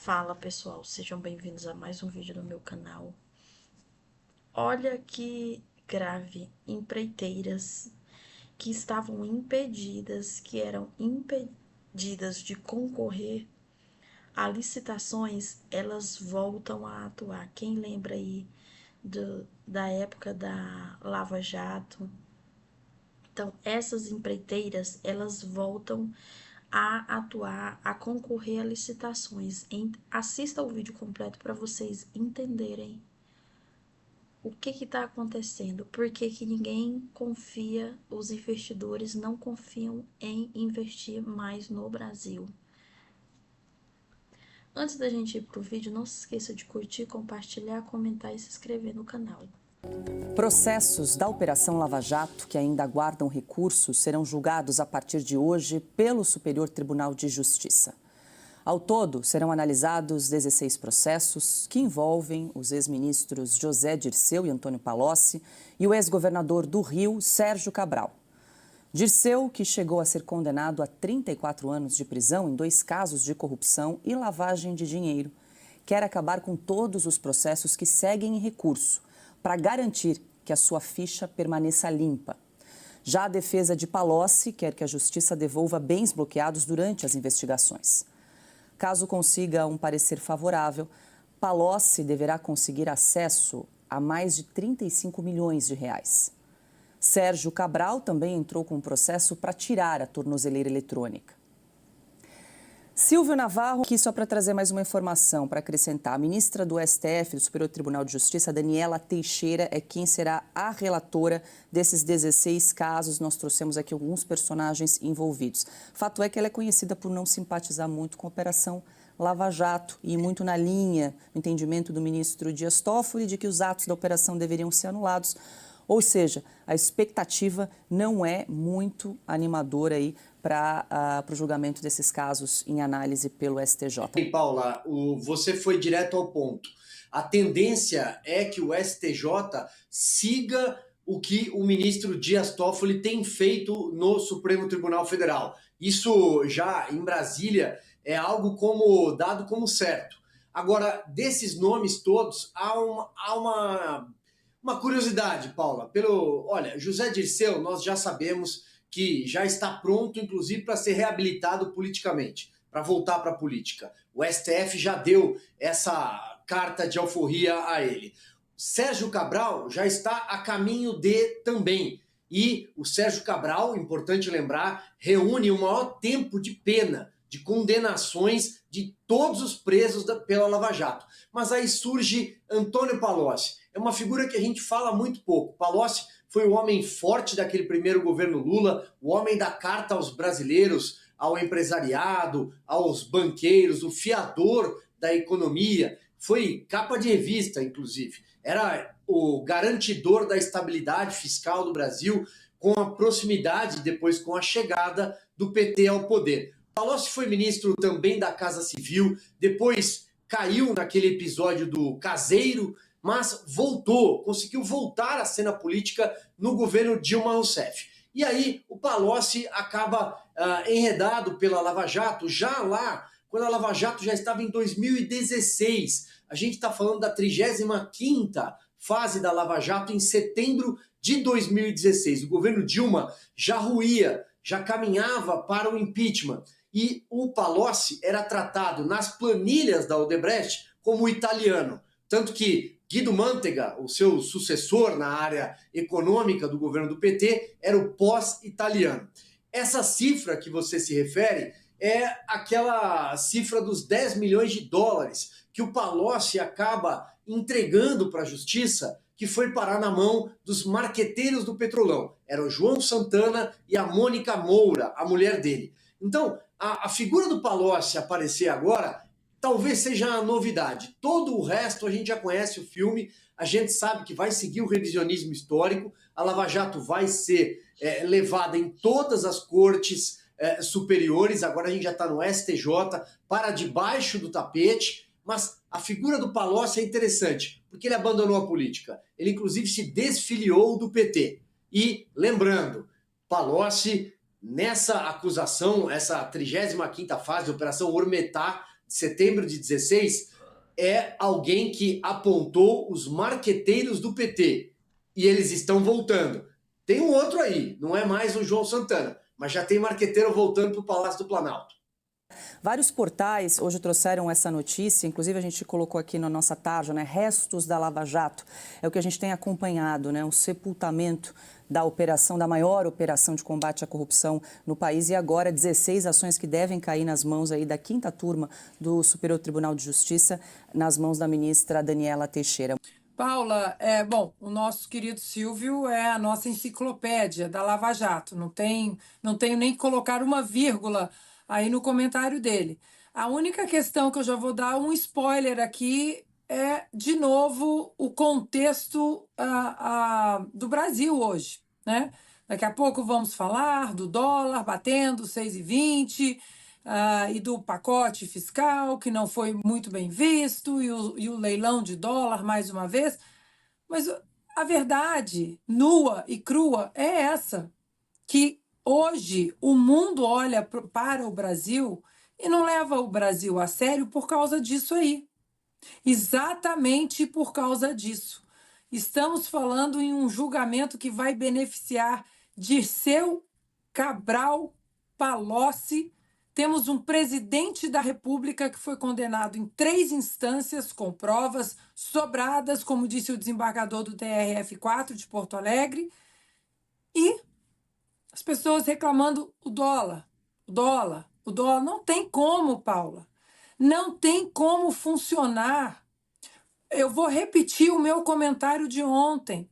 Fala pessoal, sejam bem-vindos a mais um vídeo do meu canal. Olha que grave, empreiteiras que estavam impedidas, que eram impedidas de concorrer a licitações, elas voltam a atuar. Quem lembra aí da época da Lava Jato? Então, essas empreiteiras, elas voltam a atuar, a concorrer a licitações. Assista o vídeo completo para vocês entenderem o que está acontecendo, por que ninguém confia, os investidores não confiam em investir mais no Brasil. Antes da gente ir pro vídeo, não se esqueça de curtir, compartilhar, comentar e se inscrever no canal. Processos da Operação Lava Jato, que ainda aguardam recursos, serão julgados a partir de hoje pelo Superior Tribunal de Justiça. Ao todo, serão analisados 16 processos que envolvem os ex-ministros José Dirceu e Antônio Palocci e o ex-governador do Rio, Sérgio Cabral. Dirceu, que chegou a ser condenado a 34 anos de prisão em 2 casos de corrupção e lavagem de dinheiro, quer acabar com todos os processos que seguem em recurso, para garantir que a sua ficha permaneça limpa. Já a defesa de Palocci quer que a Justiça devolva bens bloqueados durante as investigações. Caso consiga um parecer favorável, Palocci deverá conseguir acesso a mais de 35 milhões de reais. Sérgio Cabral também entrou com um processo para tirar a tornozeleira eletrônica. Silvio Navarro, aqui só para trazer mais uma informação, para acrescentar, a ministra do STF, do Superior Tribunal de Justiça, Daniela Teixeira, é quem será a relatora desses 16 casos. Nós trouxemos aqui alguns personagens envolvidos. Fato é que ela é conhecida por não simpatizar muito com a Operação Lava Jato e muito na linha, no entendimento do ministro Dias Toffoli, de que os atos da operação deveriam ser anulados. Ou seja, a expectativa não é muito animadora aí para o julgamento desses casos em análise pelo STJ. Bem, Paula, você foi direto ao ponto. A tendência é que o STJ siga o que o ministro Dias Toffoli tem feito no Supremo Tribunal Federal. Isso já em Brasília é algo dado como certo. Agora, desses nomes todos, há uma curiosidade, Paula. Olha, José Dirceu, nós já sabemos que já está pronto, inclusive, para ser reabilitado politicamente, para voltar para a política. O STF já deu essa carta de alforria a ele. Sérgio Cabral já está a caminho de também. E o Sérgio Cabral, importante lembrar, reúne o maior tempo de pena, de condenações de todos os presos pela Lava Jato. Mas aí surge Antônio Palocci. É uma figura que a gente fala muito pouco. Palocci foi o homem forte daquele primeiro governo Lula, o homem da carta aos brasileiros, ao empresariado, aos banqueiros, o fiador da economia. Foi capa de revista, inclusive. Era o garantidor da estabilidade fiscal do Brasil, com a proximidade, depois com a chegada do PT ao poder. Palocci foi ministro também da Casa Civil, depois caiu naquele episódio do caseiro, mas conseguiu voltar à cena política no governo Dilma Rousseff. E aí o Palocci acaba enredado pela Lava Jato, já lá, quando a Lava Jato já estava em 2016. A gente está falando da 35ª fase da Lava Jato em setembro de 2016. O governo Dilma já ruía, já caminhava para o impeachment. E o Palocci era tratado nas planilhas da Odebrecht como italiano. Tanto que Guido Mantega, o seu sucessor na área econômica do governo do PT, era o pós-italiano. Essa cifra que você se refere é aquela cifra dos 10 milhões de dólares que o Palocci acaba entregando para a justiça, que foi parar na mão dos marqueteiros do Petrolão. Era o João Santana e a Mônica Moura, a mulher dele. Então, a figura do Palocci aparecer agora talvez seja a novidade. Todo o resto a gente já conhece o filme, a gente sabe que vai seguir o revisionismo histórico, a Lava Jato vai ser levada em todas as cortes superiores, agora a gente já está no STJ, para debaixo do tapete, mas a figura do Palocci é interessante, porque ele abandonou a política, ele inclusive se desfiliou do PT. E, lembrando, Palocci, nessa acusação, essa 35ª fase, Operação Ormetá, setembro de 16 é alguém que apontou os marqueteiros do PT. E eles estão voltando. Tem um outro aí, não é mais o João Santana, mas já tem marqueteiro voltando para o Palácio do Planalto. Vários portais hoje trouxeram essa notícia, inclusive a gente colocou aqui na nossa tarja, né? Restos da Lava Jato. É o que a gente tem acompanhado, né? O sepultamento da operação, da maior operação de combate à corrupção no país, e agora 16 ações que devem cair nas mãos aí da 5ª turma do Superior Tribunal de Justiça, nas mãos da ministra Daniela Teixeira. Paula, bom, o nosso querido Silvio é a nossa enciclopédia da Lava Jato. Não tenho nem que colocar uma vírgula aí no comentário dele. A única questão que eu já vou dar um spoiler aqui é, de novo, o contexto do Brasil hoje, né? Daqui a pouco vamos falar do dólar batendo 6,20, e do pacote fiscal, que não foi muito bem visto, e o leilão de dólar, mais uma vez. Mas a verdade nua e crua é essa, que hoje o mundo olha para o Brasil e não leva o Brasil a sério por causa disso aí. Exatamente por causa disso. Estamos falando em um julgamento que vai beneficiar Dirceu Cabral Palocci. Temos um presidente da República que foi condenado em 3 instâncias com provas sobradas, como disse o desembargador do TRF4 de Porto Alegre, e as pessoas reclamando o dólar. Não tem como, Paula. Não tem como funcionar. Eu vou repetir o meu comentário de ontem.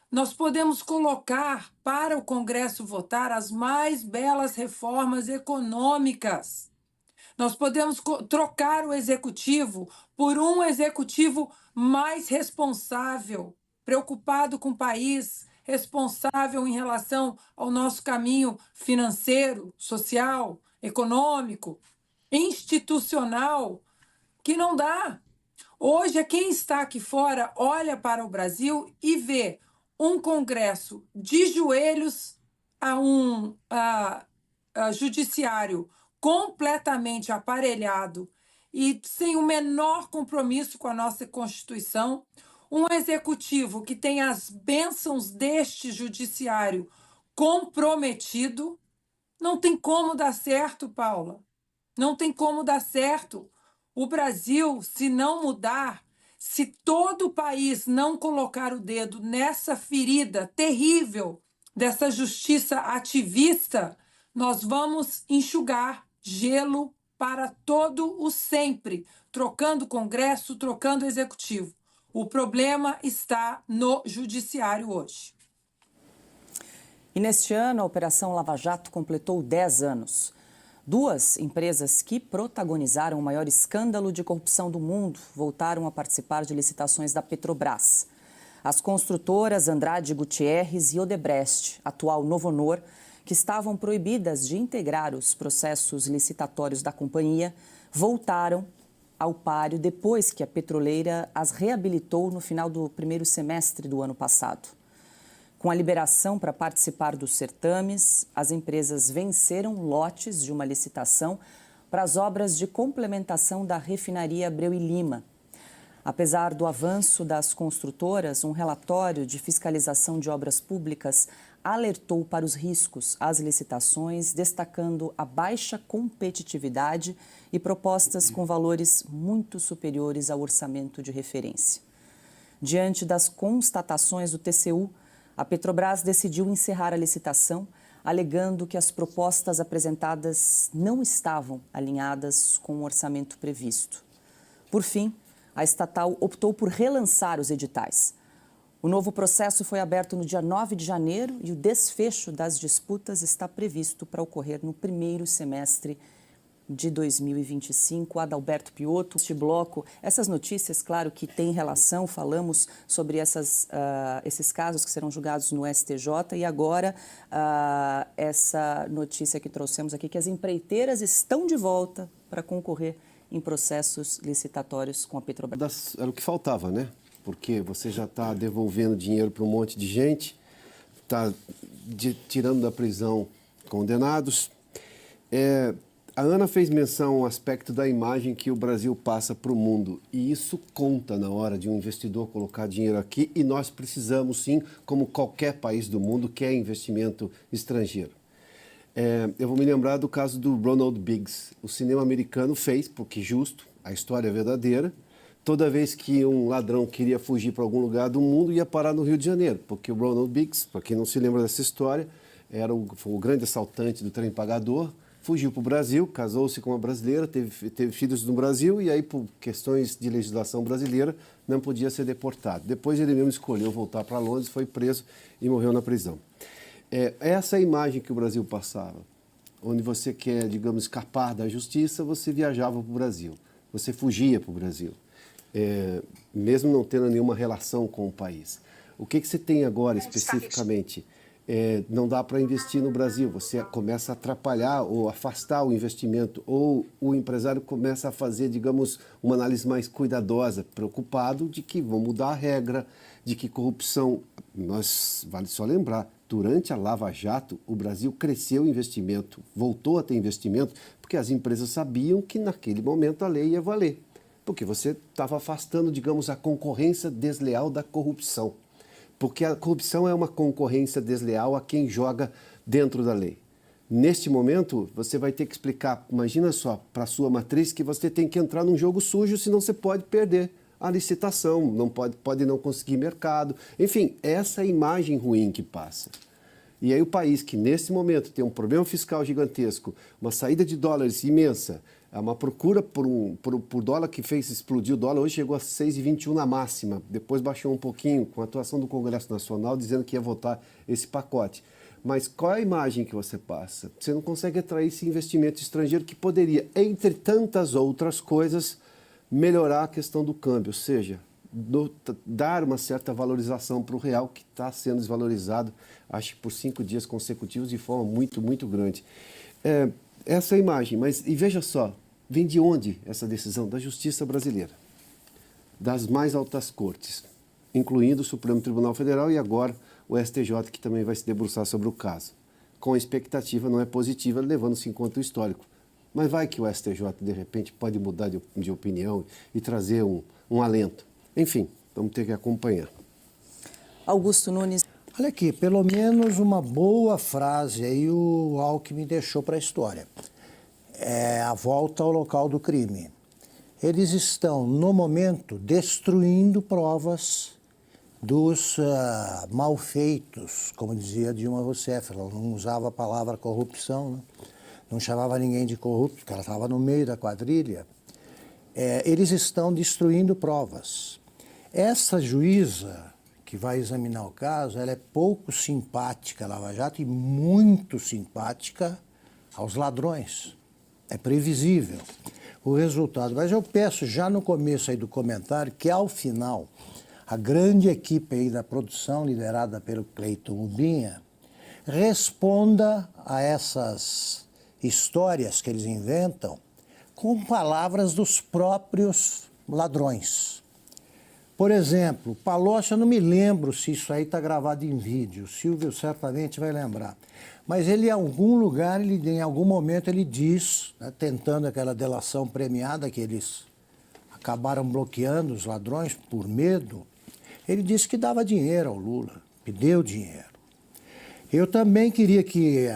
Nós podemos colocar para o Congresso votar as mais belas reformas econômicas. Nós podemos trocar o executivo por um executivo mais responsável, preocupado com o país, responsável em relação ao nosso caminho financeiro, social, econômico, institucional, que não dá. Hoje, quem está aqui fora olha para o Brasil e vê um Congresso de joelhos, a judiciário completamente aparelhado e sem o menor compromisso com a nossa Constituição, um executivo que tem as bênçãos deste judiciário comprometido. Não tem como dar certo, Paula. Não tem como dar certo. O Brasil, se não mudar, se todo o país não colocar o dedo nessa ferida terrível dessa justiça ativista, nós vamos enxugar gelo para todo o sempre, trocando Congresso, trocando Executivo. O problema está no Judiciário hoje. E neste ano, a Operação Lava Jato completou 10 anos. 2 empresas que protagonizaram o maior escândalo de corrupção do mundo voltaram a participar de licitações da Petrobras. As construtoras Andrade Gutierrez e Odebrecht, atual Novonor, que estavam proibidas de integrar os processos licitatórios da companhia, voltaram ao páreo depois que a petroleira as reabilitou no final do primeiro semestre do ano passado. Com a liberação para participar dos certames, as empresas venceram lotes de uma licitação para as obras de complementação da refinaria Abreu e Lima. Apesar do avanço das construtoras, um relatório de fiscalização de obras públicas alertou para os riscos às licitações, destacando a baixa competitividade e propostas com valores muito superiores ao orçamento de referência. Diante das constatações do TCU, a Petrobras decidiu encerrar a licitação, alegando que as propostas apresentadas não estavam alinhadas com o orçamento previsto. Por fim, a estatal optou por relançar os editais. O novo processo foi aberto no dia 9 de janeiro e o desfecho das disputas está previsto para ocorrer no primeiro semestre de 2025. Adalberto Piotto, este bloco, essas notícias, claro que têm relação, falamos sobre esses casos que serão julgados no STJ e agora essa notícia que trouxemos aqui, que as empreiteiras estão de volta para concorrer em processos licitatórios com a Petrobras. Era o que faltava, né? Porque você já está devolvendo dinheiro para um monte de gente, está tirando da prisão condenados. A Ana fez menção a um aspecto da imagem que o Brasil passa para o mundo. E isso conta na hora de um investidor colocar dinheiro aqui. E nós precisamos, sim, como qualquer país do mundo, que é investimento estrangeiro. Eu vou me lembrar do caso do Ronald Biggs. O cinema americano fez, porque justo, a história é verdadeira. Toda vez que um ladrão queria fugir para algum lugar do mundo, ia parar no Rio de Janeiro. Porque o Ronald Biggs, para quem não se lembra dessa história, foi o grande assaltante do trem pagador. Fugiu para o Brasil, casou-se com uma brasileira, teve filhos no Brasil e aí, por questões de legislação brasileira, não podia ser deportado. Depois ele mesmo escolheu voltar para Londres, foi preso e morreu na prisão. Essa é a imagem que o Brasil passava. Onde você quer, digamos, escapar da justiça, você viajava para o Brasil. Você fugia para o Brasil, mesmo não tendo nenhuma relação com o país. O que você tem agora, especificamente? Não dá para investir no Brasil, você começa a atrapalhar ou afastar o investimento, ou o empresário começa a fazer, digamos, uma análise mais cuidadosa, preocupado de que vão mudar a regra, de que corrupção... Vale só lembrar, durante a Lava Jato, o Brasil cresceu o investimento, voltou a ter investimento, porque as empresas sabiam que naquele momento a lei ia valer, porque você estava afastando, digamos, a concorrência desleal da corrupção. Porque a corrupção é uma concorrência desleal a quem joga dentro da lei. Neste momento, você vai ter que explicar, imagina só, para a sua matriz que você tem que entrar num jogo sujo, senão você pode perder a licitação, não pode não conseguir mercado. Enfim, essa é a imagem ruim que passa. E aí o país que, nesse momento, tem um problema fiscal gigantesco, uma saída de dólares imensa, uma procura por dólar que fez explodir o dólar, hoje chegou a 6,21 na máxima, depois baixou um pouquinho com a atuação do Congresso Nacional dizendo que ia votar esse pacote. Mas qual é a imagem que você passa? Você não consegue atrair esse investimento estrangeiro que poderia, entre tantas outras coisas, melhorar a questão do câmbio, ou seja, dar uma certa valorização para o real que está sendo desvalorizado, acho que por 5 dias consecutivos de forma muito, muito grande. Essa é a imagem, mas e veja só, vem de onde essa decisão? Da justiça brasileira, das mais altas cortes, incluindo o Supremo Tribunal Federal e agora o STJ, que também vai se debruçar sobre o caso. Com a expectativa não é positiva, levando-se em conta o histórico. Mas vai que o STJ, de repente, pode mudar de opinião e trazer um alento. Enfim, vamos ter que acompanhar. Augusto Nunes. Olha aqui, pelo menos uma boa frase aí o Alckmin deixou para a história. É a volta ao local do crime. Eles estão, no momento, destruindo provas dos malfeitos, como dizia Dilma Rousseff. Ela não usava a palavra corrupção, né? Não chamava ninguém de corrupto, porque ela estava no meio da quadrilha. Eles estão destruindo provas. Essa juíza que vai examinar o caso, ela é pouco simpática à Lava Jato e muito simpática aos ladrões. É previsível o resultado. Mas eu peço já no começo aí do comentário que, ao final, a grande equipe aí da produção, liderada pelo Cleiton Urbinha, responda a essas histórias que eles inventam com palavras dos próprios ladrões. Por exemplo, Palocci, eu não me lembro se isso aí está gravado em vídeo, o Silvio certamente vai lembrar. Mas ele, em algum lugar, em algum momento, ele diz, né, tentando aquela delação premiada que eles acabaram bloqueando os ladrões por medo, ele disse que dava dinheiro ao Lula, que deu dinheiro. Eu também queria que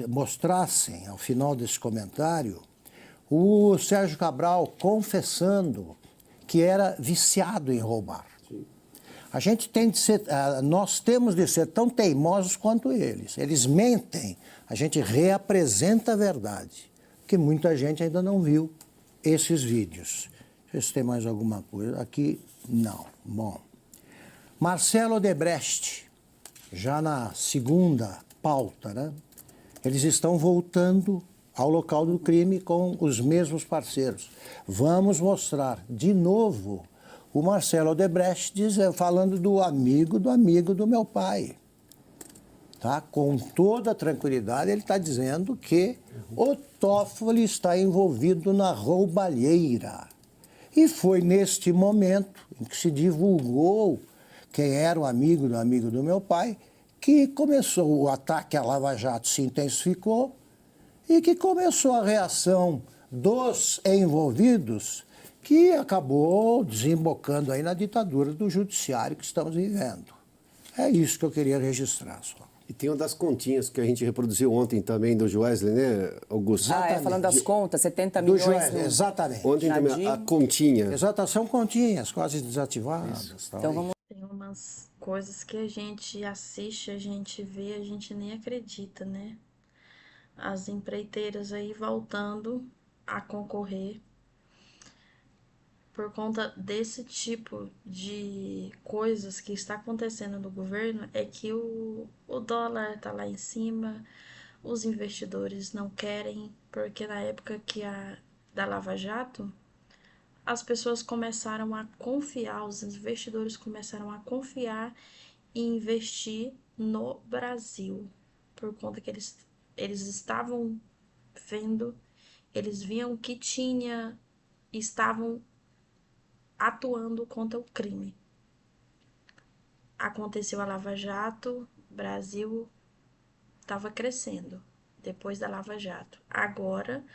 mostrassem, ao final desse comentário, o Sérgio Cabral confessando que era viciado em roubar. A gente tem de ser, nós temos de ser tão teimosos quanto eles. Eles mentem, a gente reapresenta a verdade, porque muita gente ainda não viu esses vídeos. Deixa eu ver se tem mais alguma coisa. Aqui, não. Bom. Marcelo Odebrecht, já na segunda pauta, né? Eles estão voltando ao local do crime com os mesmos parceiros. Vamos mostrar de novo o Marcelo Odebrecht falando do amigo do meu pai. Tá? Com toda a tranquilidade, ele está dizendo que o Toffoli está envolvido na roubalheira. E foi neste momento em que se divulgou quem era o amigo do meu pai, que começou o ataque à Lava Jato, se intensificou. e que começou a reação dos envolvidos, que acabou desembocando aí na ditadura do judiciário que estamos vivendo. É isso que eu queria registrar só. E tem uma das continhas que a gente reproduziu ontem também do Joesley, né, Augusto? Falando das contas, 70 Do milhões. Joesley, exatamente. Ontem também a continha. Exato, são continhas quase desativadas. Tal, Então vamos. Tem umas coisas que a gente assiste, a gente vê, a gente nem acredita, né? As empreiteiras aí voltando a concorrer por conta desse tipo de coisas que está acontecendo no governo, é que o dólar tá lá em cima, os investidores não querem, porque na época da Lava Jato, as pessoas começaram a confiar, os investidores começaram a confiar e investir no Brasil, por conta que eles estavam vendo, eles viam que estavam atuando contra o crime. Aconteceu a Lava Jato, o Brasil estava crescendo depois da Lava Jato. Agora,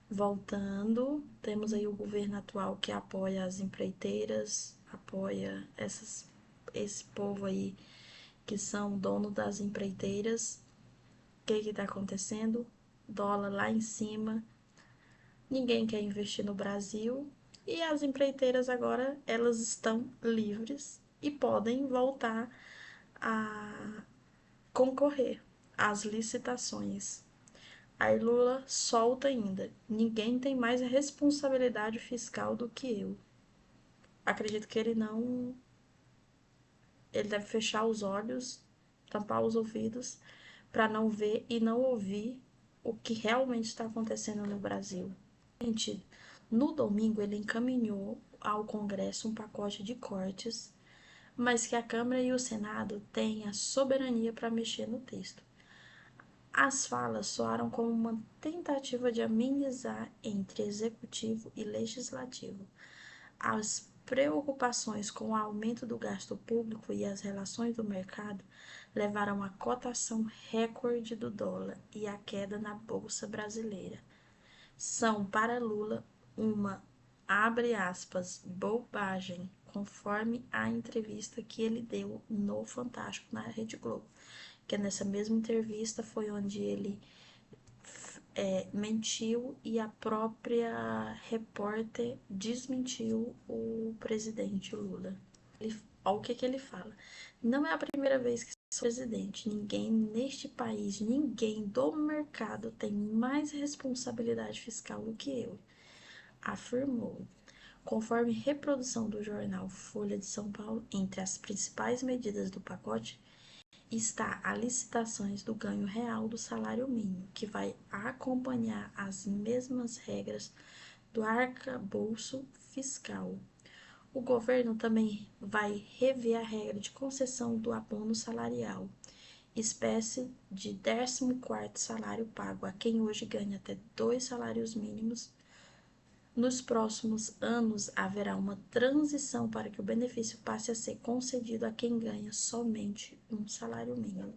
voltando, temos aí o governo atual que apoia as empreiteiras, apoia esse povo aí que são dono das empreiteiras. O que está acontecendo? Dólar lá em cima, ninguém quer investir no Brasil e as empreiteiras agora elas estão livres e podem voltar a concorrer às licitações. Aí Lula solta ainda: ninguém tem mais responsabilidade fiscal do que eu. Acredito que ele deve fechar os olhos, tampar os ouvidos, para não ver e não ouvir o que realmente está acontecendo no Brasil. Gente, no domingo ele encaminhou ao Congresso um pacote de cortes, mas que a Câmara e o Senado têm a soberania para mexer no texto. As falas soaram como uma tentativa de amenizar entre executivo e legislativo. As preocupações com o aumento do gasto público e as relações do mercado levaram à cotação recorde do dólar e à queda na Bolsa Brasileira. São para Lula uma, abre aspas, bobagem, conforme a entrevista que ele deu no Fantástico na Rede Globo. Que nessa mesma entrevista foi onde ele mentiu e a própria repórter desmentiu o presidente Lula. Olha o que ele fala. Não é a primeira vez que sou presidente. Ninguém neste país, ninguém do mercado tem mais responsabilidade fiscal do que eu, afirmou. Conforme reprodução do jornal Folha de São Paulo, entre as principais medidas do pacote está a licitações do ganho real do salário mínimo, que vai acompanhar as mesmas regras do arcabouço fiscal. O governo também vai rever a regra de concessão do abono salarial, espécie de 14º salário pago a quem hoje ganha até 2 salários mínimos. Nos próximos anos, haverá uma transição para que o benefício passe a ser concedido a quem ganha somente um salário mínimo.